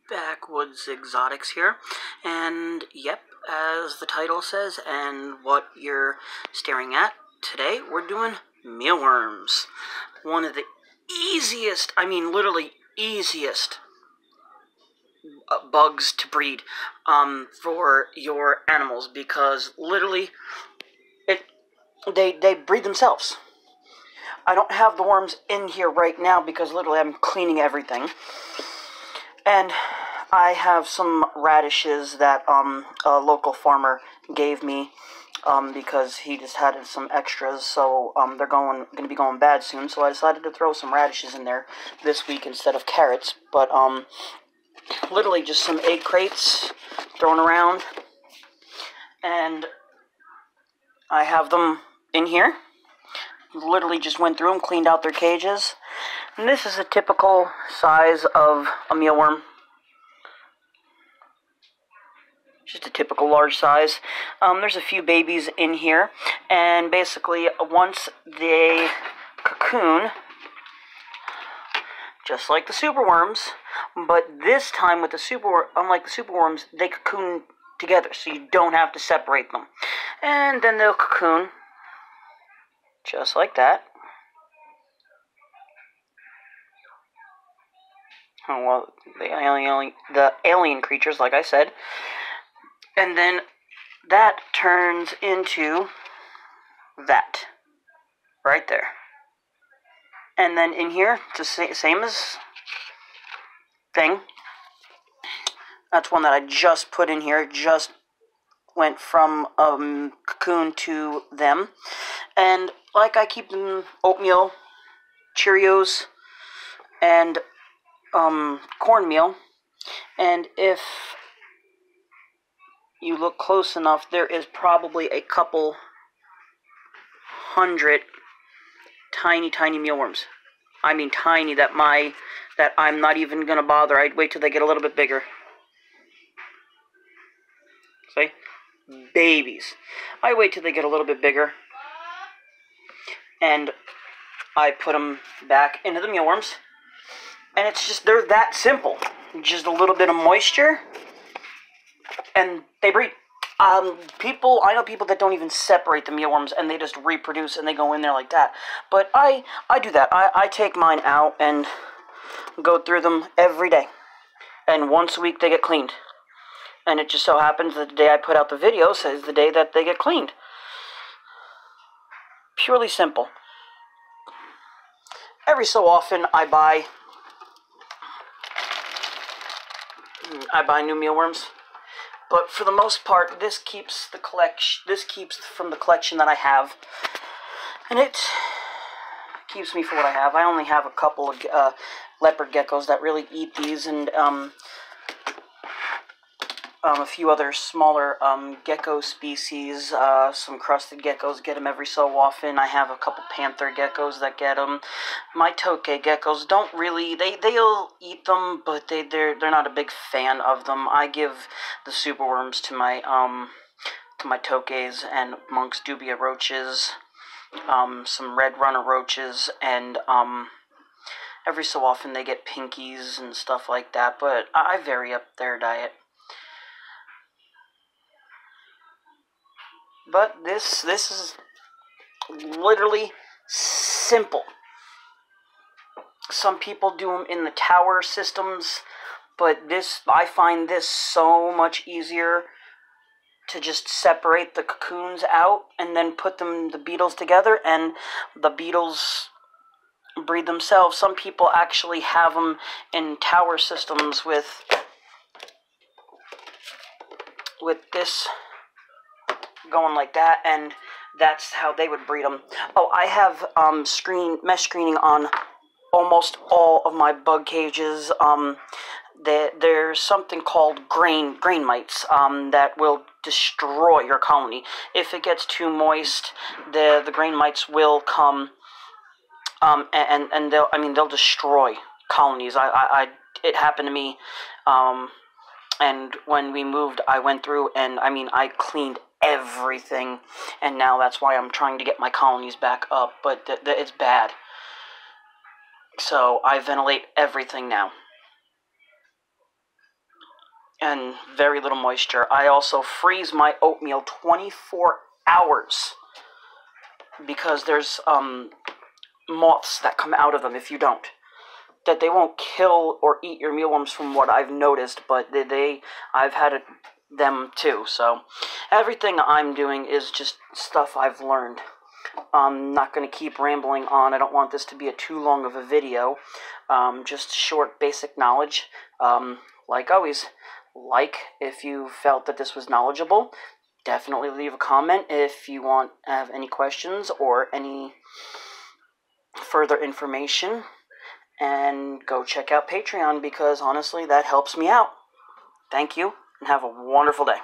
Backwoods Exotics here, and yep, as the title says and what you're staring at, today we're doing mealworms. One of the easiest, I mean literally easiest bugs to breed for your animals, because literally they breed themselves. I don't have the worms in here right now because literally I'm cleaning everything. And I have some radishes that a local farmer gave me because he just had some extras, so they're going to be going bad soon. So I decided to throw some radishes in there this week instead of carrots. But literally just some egg crates thrown around, and I have them in here. Literally just went through them, cleaned out their cages. And this is a typical size of a mealworm. Just a typical large size. There's a few babies in here, and basically once they cocoon, just like the superworms, but this time with the unlike the superworms, they cocoon together, so you don't have to separate them. And then they'll cocoon just like that. Oh, well, the alien creatures, like I said. And then that turns into that. Right there. And then in here, it's the same as thing. That's one that I just put in here. Just went from cocoon to them. And like I keep them oatmeal, Cheerios, and cornmeal. And if you look close enough, there is probably a couple hundred tiny mealworms. I mean tiny, that I'm not even gonna bother. I'd wait till they get a little bit bigger. See? Babies. I wait till they get a little bit bigger, and I put them back into the mealworms. And it's just, they're that simple. Just a little bit of moisture, and they breed. I know people that don't even separate the mealworms, and they just reproduce, and they go in there like that. But I do that. I take mine out and go through them every day. And once a week they get cleaned. And it just so happens that the day I put out the video is the day that they get cleaned. Purely simple. Every so often I buy new mealworms. But for the most part, this keeps the collection. This keeps from the collection that I have, and it keeps me for what I have. I only have a couple of leopard geckos that really eat these, and a few other smaller gecko species. Some crusted geckos get them every so often. I have a couple panther geckos that get them. My tokay geckos don't really. They'll eat them, but they're not a big fan of them. I give the superworms to my tokays and Monk's dubia roaches, some red runner roaches, and every so often they get pinkies and stuff like that. But I vary up their diet. But this is literally simple. Some people do them in the tower systems, but I find this so much easier to just separate the cocoons out and then put the beetles together, and the beetles breed themselves. Some people actually have them in tower systems with this going like that, and that's how they would breed them. Oh, I have mesh screening on almost all of my bug cages. There's something called grain mites that will destroy your colony. If it gets too moist, the grain mites will come and they'll destroy colonies. It happened to me, and when we moved, I went through and I cleaned everything, and now that's why I'm trying to get my colonies back up, but it's bad. So I ventilate everything now. and very little moisture. I also freeze my oatmeal 24 hours because there's moths that come out of them if you don't. That they won't kill or eat your mealworms from what I've noticed, but I've had them too. So everything I'm doing is just stuff I've learned. I'm not going to keep rambling on. I don't want this to be too long of a video. Just short, basic knowledge. Like always, if you felt that this was knowledgeable. Definitely leave a comment if you have any questions or any further information. And go check out Patreon because honestly, that helps me out. Thank you, and have a wonderful day.